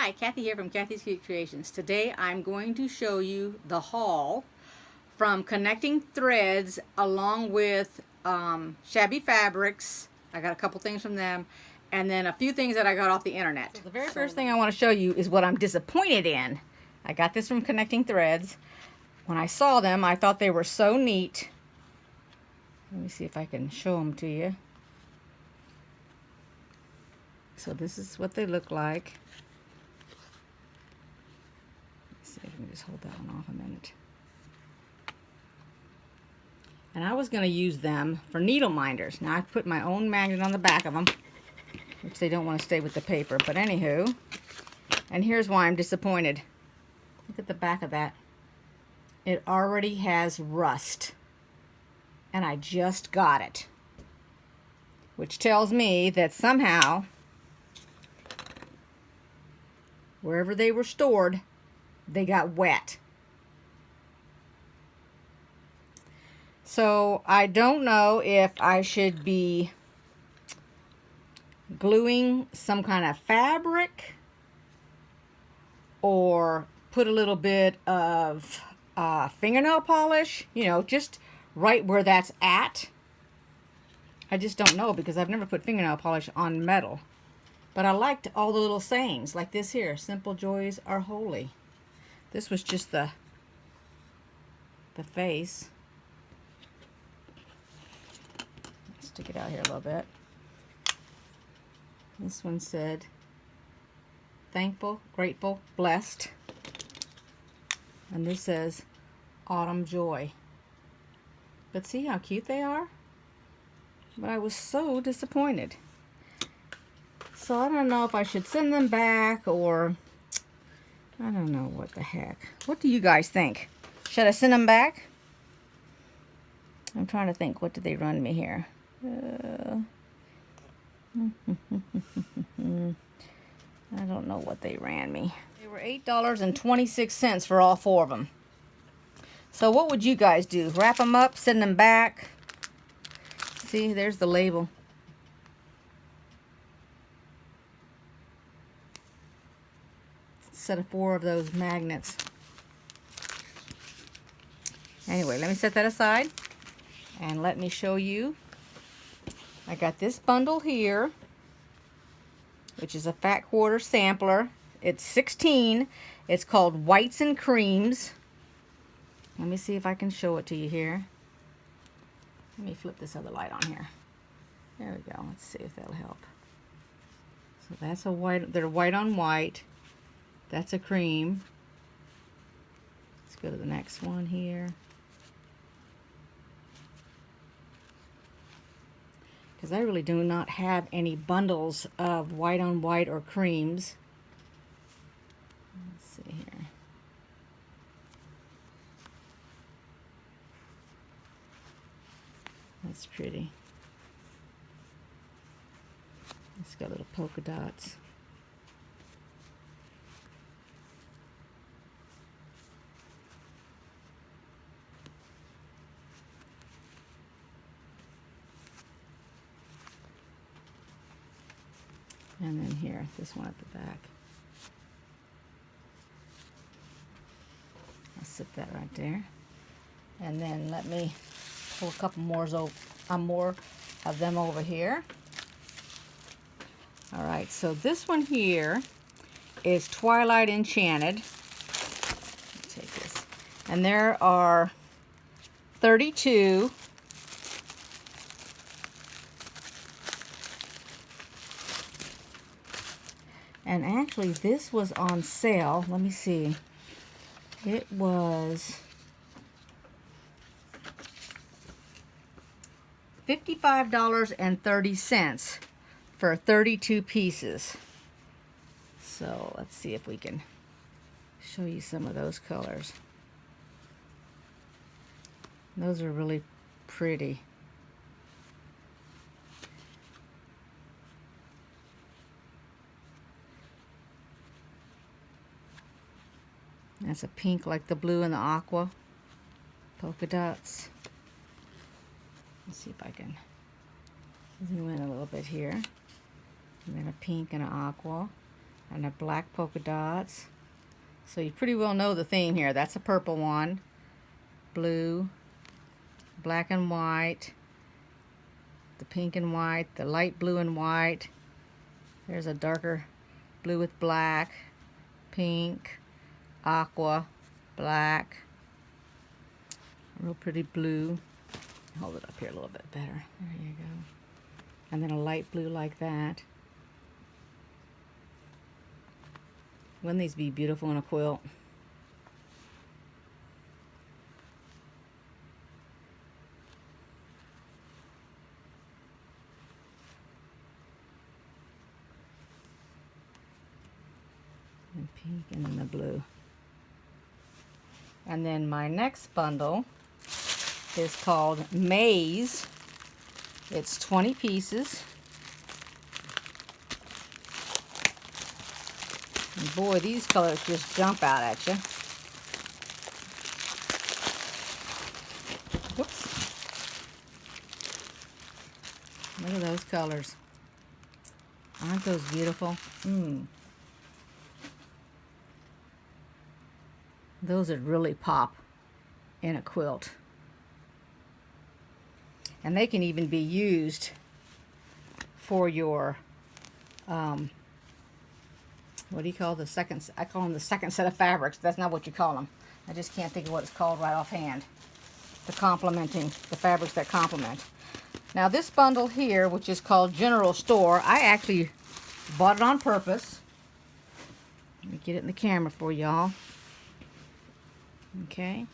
Hi, Kathy here from Kathy's Cute Creations. Today I'm going to show you the haul from Connecting Threads along with Shabby Fabrics. I got a couple things from them and then a few things that I got off the internet. So the very first thing I want to show you is what I'm disappointed in. I got this from Connecting Threads. When I saw them, I thought they were so neat. Let me see if I can show them to you. So this is what they look like. Let's see if I can just hold that one off a minute. And I was going to use them for needle minders. Now I put my own magnet on the back of them, which they don't want to stay with the paper. But anywho, and here's why I'm disappointed. Look at the back of that. It already has rust. And I just got it. Which tells me that somehow, wherever they were stored, they got wet. So I don't know if I should be gluing some kind of fabric or put a little bit of fingernail polish, you know, just right where that's at. I just don't know because I've never put fingernail polish on metal. But I liked all the little sayings like this here, simple joys are holy. This was just the face. Stick it out here a little bit. This one said, thankful, grateful, blessed. And this says, autumn joy. But see how cute they are? But I was so disappointed. So I don't know if I should send them back or I don't know what the heck. What do you guys think? Should I send them back? I'm trying to think. What did they run me here? I don't know what they ran me. They were $8.26 for all four of them. So what would you guys do? Wrap them up, send them back? See, there's the label. Set of 4 of those magnets. Anyway, let me set that aside and let me show you. I got this bundle here, which is a fat quarter sampler. It's 16. It's called Whites and Creams. Let me see if I can show it to you here. Let me flip this other light on here. There we go. Let's see if that'll help. So that's a white. They're white on white. That's a cream. Let's go to the next one here. Because I really do not have any bundles of white on white or creams. Let's see here. That's pretty. It's got little polka dots. And then here, this one at the back. I'll sit that right there. And then let me pull a couple more of them over here. All right, so this one here is Twilight Enchanted. Let's take this. And there are 32. And actually, this was on sale. Let me see. It was $55.30 for 32 pieces. So let's see if we can show you some of those colors. Those are really pretty. That's a pink like the blue and the aqua. Polka dots. Let's see if I can zoom in a little bit here. And then a pink and an aqua. and a black polka dots. So you pretty well know the theme here. That's a purple one, blue, black and white, the pink and white, the light blue and white. There's a darker blue with black, pink, aqua, black, real pretty blue. Hold it up here a little bit better. There you go. And then a light blue like that. Wouldn't these be beautiful in a quilt? And pink and then the blue. And then my next bundle is called Maze. It's 20 pieces. And boy, these colors just jump out at you. Whoops. Look at those colors. Aren't those beautiful? Those would really pop in a quilt. And they can even be used for your, what do you call the second, I call them the second set of fabrics. That's not what you call them. I just can't think of what it's called right offhand. The complementing, the fabrics that complement. Now this bundle here, which is called General Store, I actually bought it on purpose. Let me get it in the camera for y'all. Okay.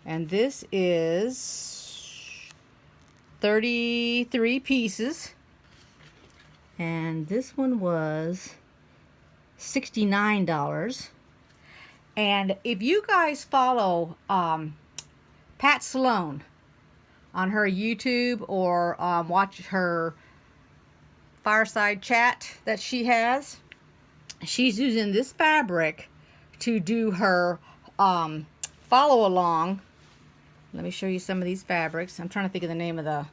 And this is 33 pieces. And this one was $69. And if you guys follow Pat Sloan on her YouTube or watch her fireside chat that she has, she's using this fabric to do her follow along. Let me show you some of these fabrics. I'm trying to think of the name of the,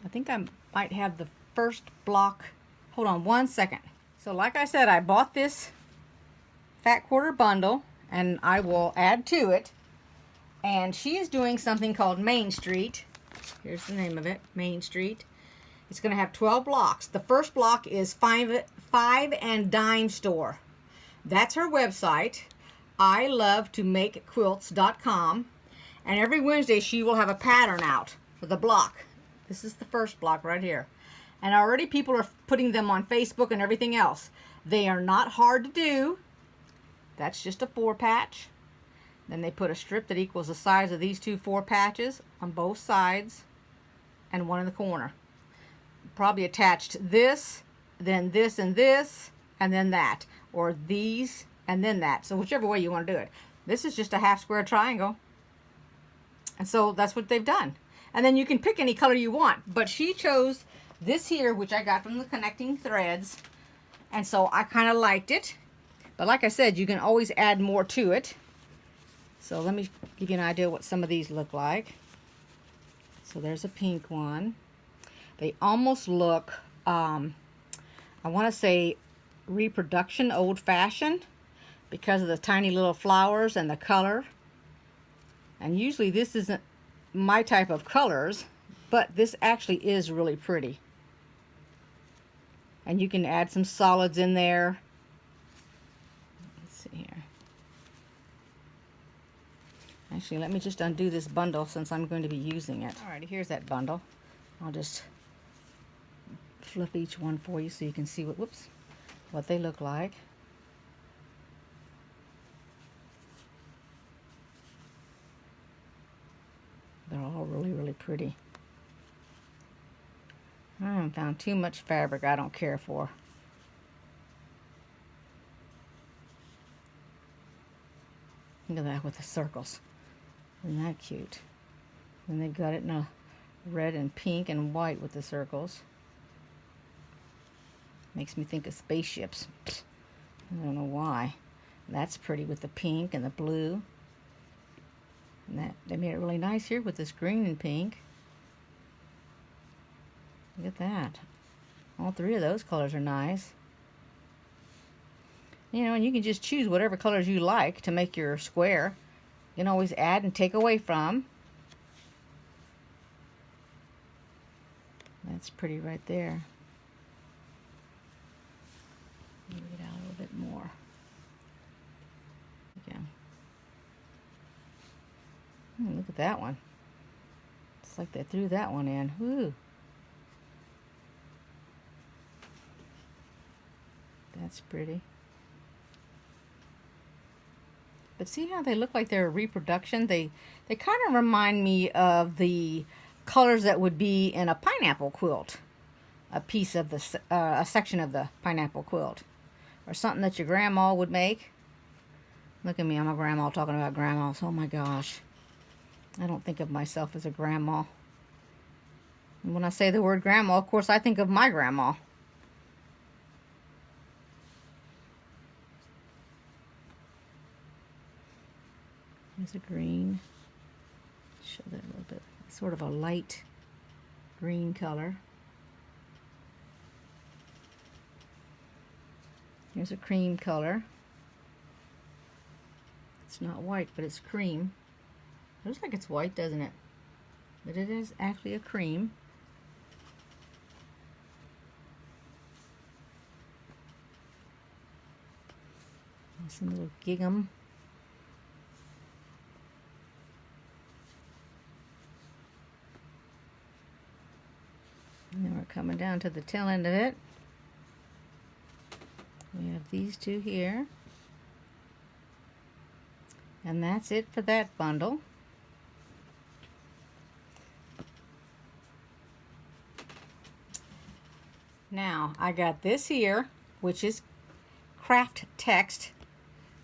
I think I might have the first block. Hold on one second. So like I said, I bought this fat quarter bundle and I will add to it. And she is doing something called Main Street. Here's the name of it, Main Street. It's going to have 12 blocks. The first block is five and dime store. That's her website. ilovetomakequilts.com. And every Wednesday she will have a pattern out for the block. This is the first block right here. And already people are putting them on Facebook and everything else. They are not hard to do. That's just a 4 patch. Then they put a strip that equals the size of these 2 4 patches on both sides and one in the corner. Probably attached this, then this and this, and then that. Or these and then that. So whichever way you want to do it. This is just a half square triangle. And so that's what they've done. And then you can pick any color you want. But she chose this here, which I got from the Connecting Threads. And so I kind of liked it. But like I said, you can always add more to it. So let me give you an idea what some of these look like. So there's a pink one. They almost look, I want to say reproduction old-fashioned because of the tiny little flowers and the color. And usually this isn't my type of colors, but this actually is really pretty. And you can add some solids in there. Let's see here. Actually, let me just undo this bundle since I'm going to be using it. Alrighty, here's that bundle. I'll just flip each one for you so you can see what they look like. They're all really, really pretty. I haven't found too much fabric I don't care for. Look at that with the circles. Isn't that cute? And they've got it in a red and pink and white with the circles. Makes me think of spaceships. I don't know why. That's pretty with the pink and the blue. And that they made it really nice here with this green and pink. Look at that. All 3 of those colors are nice. You know, and you can just choose whatever colors you like to make your square. You can always add and take away from. That's pretty right there. Move it out a little bit more. Again. Look at that one. It's like they threw that one in. Woo. That's pretty. But see how they look like they're a reproduction? They kind of remind me of the colors that would be in a pineapple quilt. A piece of the, a section of the pineapple quilt. Or something that your grandma would make. Look at me, I'm a grandma talking about grandmas. Oh my gosh. I don't think of myself as a grandma. And when I say the word grandma, of course I think of my grandma. Here's a green. Show that a little bit. Sort of a light green color. Here's a cream color. It's not white, but it's cream. Looks like it's white, doesn't it? But it is actually a cream. Some little gingham. And then we're coming down to the tail end of it. We have these two here. And that's it for that bundle. Now, I got this here, which is Craft Text.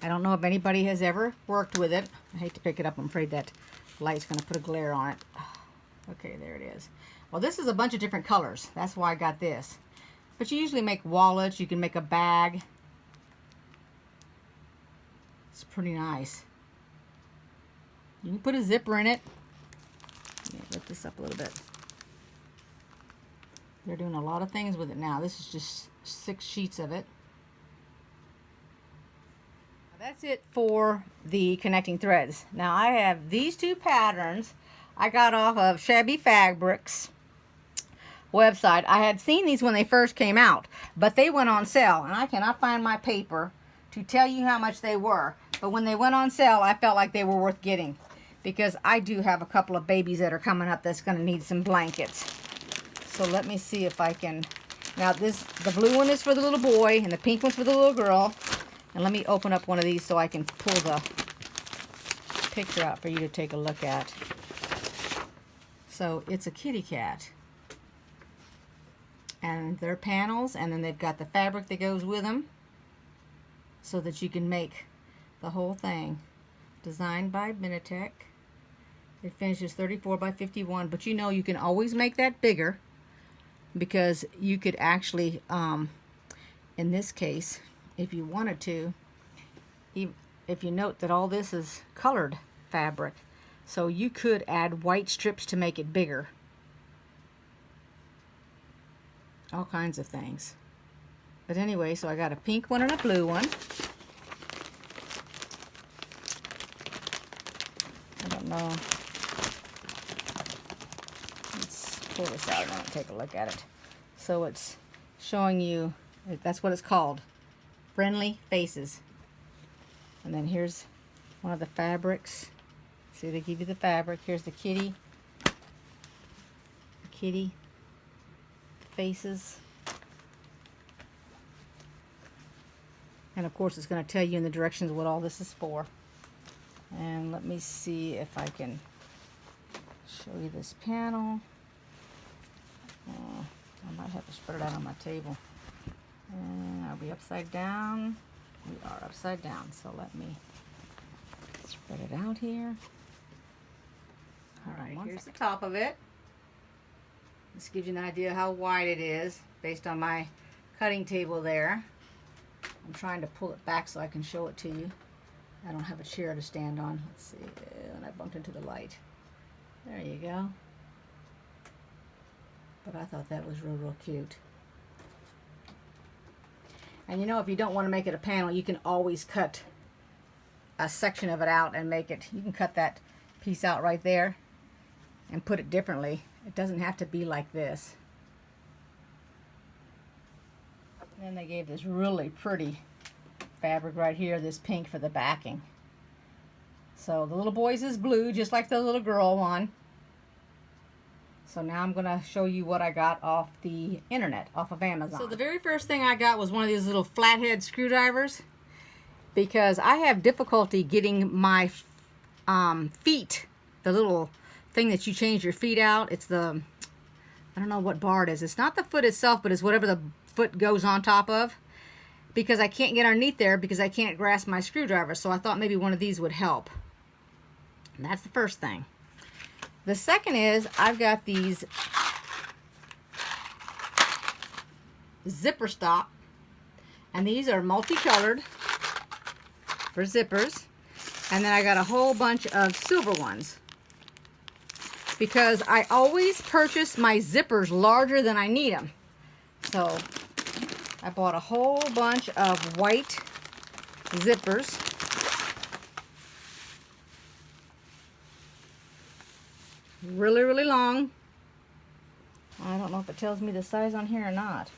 I don't know if anybody has ever worked with it. I hate to pick it up. I'm afraid that light's going to put a glare on it. Okay, there it is. Well, this is a bunch of different colors. That's why I got this. But you usually make wallets. You can make a bag. It's pretty nice. You can put a zipper in it. Let me lift this up a little bit. They're doing a lot of things with it now. This is just 6 sheets of it. That's it for the connecting threads. Now I have these 2 patterns I got off of Shabby Fabrics website. I had seen these when they first came out, but they went on sale, and I cannot find my paper to tell you how much they were. But when they went on sale, I felt like they were worth getting, because I do have a couple of babies that are coming up that's going to need some blankets. So let me see if I can. Now the blue one is for the little boy, and the pink one's for the little girl. And let me open up one of these so I can pull the picture out for you to take a look at. So it's a kitty cat. And they're panels, and then they've got the fabric that goes with them so that you can make the whole thing. Designed by Minitech. It finishes 34 by 51, but you know you can always make that bigger, because you could actually, in this case, if you wanted to, if you note that all this is colored fabric, so you could add white strips to make it bigger. All kinds of things. But anyway, so I got a pink one and a blue one. I don't know. Let's pull this out and take a look at it. So it's showing you, that's what it's called. Friendly Faces. And then here's one of the fabrics. See, they give you the fabric. Here's the kitty. Kitty faces. And of course it's going to tell you in the directions what all this is for. And let me see if I can show you this panel. I might have to spread it out on my table. And are we upside down? We are upside down, so let me spread it out here. Alright, here's the top of it. This gives you an idea how wide it is based on my cutting table there. I'm trying to pull it back so I can show it to you. I don't have a chair to stand on. Let's see, and I bumped into the light. There you go. But I thought that was real, real cute. And you know, if you don't want to make it a panel, you can always cut a section of it out and make it, you can cut that piece out right there and put it differently. It doesn't have to be like this. And then they gave this really pretty fabric right here, this pink for the backing. So the little boy's is blue, just like the little girl one. So now I'm going to show you what I got off the internet, off of Amazon. So the very first thing I got was one of these little flathead screwdrivers, because I have difficulty getting my feet, the little thing that you change your feet out. It's the, I don't know what bar it is. It's not the foot itself, but it's whatever the foot goes on top of, because I can't get underneath there because I can't grasp my screwdriver. So I thought maybe one of these would help. And that's the first thing. The second is I've got these zipper stop, and these are multicolored for zippers. And then I got a whole bunch of silver ones, because I always purchase my zippers larger than I need them. So I bought a whole bunch of white zippers. Really, really long. I don't know if it tells me the size on here or not.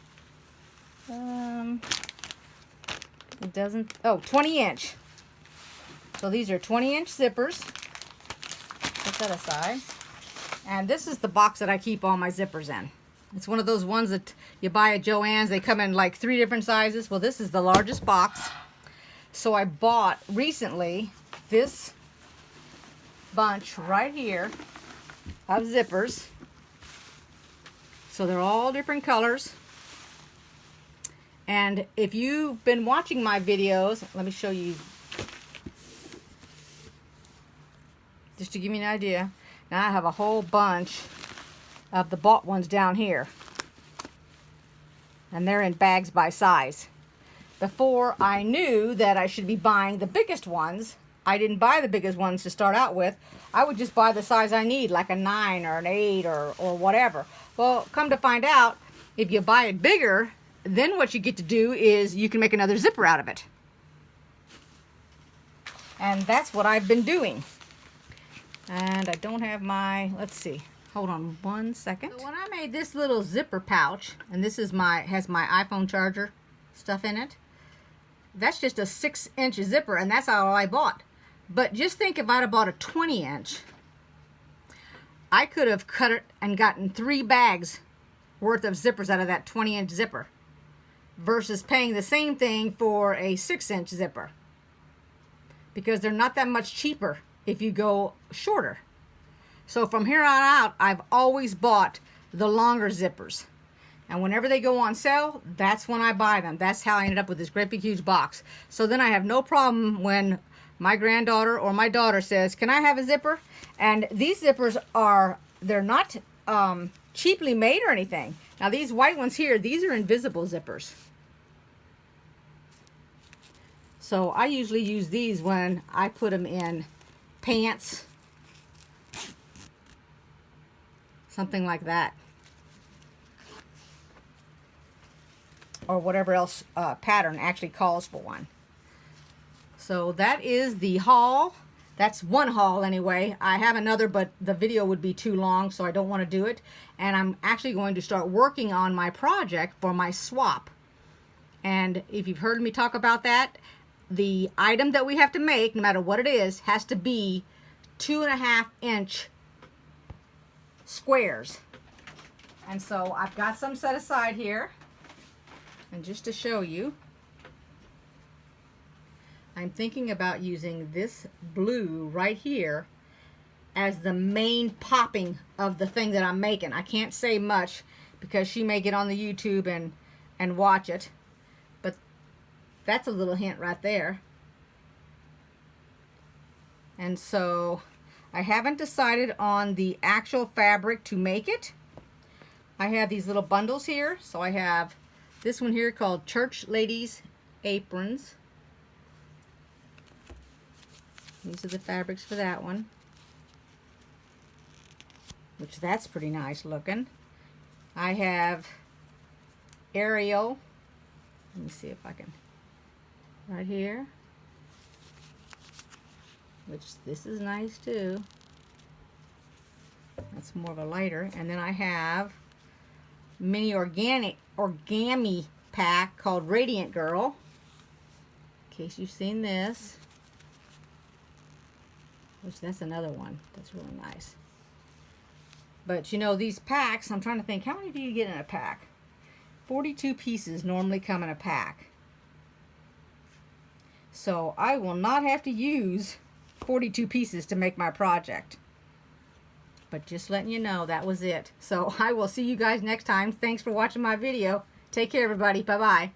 It doesn't. Oh, 20-inch. So these are 20-inch zippers. Put that aside. And this is the box that I keep all my zippers in. It's one of those ones that you buy at Joann's. They come in like 3 different sizes. Well, this is the largest box. So I bought recently this bunch right here of zippers. So they're all different colors. And if you've been watching my videos, let me show you, just to give you an idea. Now I have a whole bunch of the bought ones down here, and they're in bags by size. Before I knew that I should be buying the biggest ones, I didn't buy the biggest ones to start out with. I would just buy the size I need, like a 9 or an 8 or whatever. Well, come to find out, if you buy it bigger, then what you get to do is you can make another zipper out of it. And that's what I've been doing. And I don't have my, let's see, hold on one second. So when I made this little zipper pouch, and this is has my iPhone charger stuff in it, that's just a 6-inch zipper, and that's all I bought. But just think, if I'd have bought a 20-inch, I could have cut it and gotten 3 bags worth of zippers out of that 20-inch zipper, versus paying the same thing for a 6-inch zipper, because they're not that much cheaper if you go shorter. So from here on out, I've always bought the longer zippers. And whenever they go on sale, that's when I buy them. That's how I ended up with this great big huge box. So then I have no problem when my granddaughter or my daughter says, "Can I have a zipper?" And these zippers they're not cheaply made or anything. Now these white ones here, these are invisible zippers. So I usually use these when I put them in pants, something like that, or whatever else pattern actually calls for one. So that is the haul. That's one haul anyway. I have another, but the video would be too long, so I don't want to do it. And I'm actually going to start working on my project for my swap. And if you've heard me talk about that, the item that we have to make, no matter what it is, has to be 2.5-inch squares. And so I've got some set aside here. And just to show you, I'm thinking about using this blue right here as the main popping of the thing that I'm making. I can't say much because she may get on the YouTube and watch it, but that's a little hint right there. And so I haven't decided on the actual fabric to make it. I have these little bundles here. So I have this one here called Church Ladies Aprons. These are the fabrics for that one, which that's pretty nice looking. I have Ariel Let me see if I can, right here, which this is nice too. That's more of a lighter. And then I have mini origami pack called Radiant Girl, in case you've seen this, which that's another one that's really nice. But you know, these packs, I'm trying to think, how many do you get in a pack? 42 pieces normally come in a pack. So I will not have to use 42 pieces to make my project. But just letting you know, that was it. So I will see you guys next time. Thanks for watching my video. Take care, everybody. Bye-bye.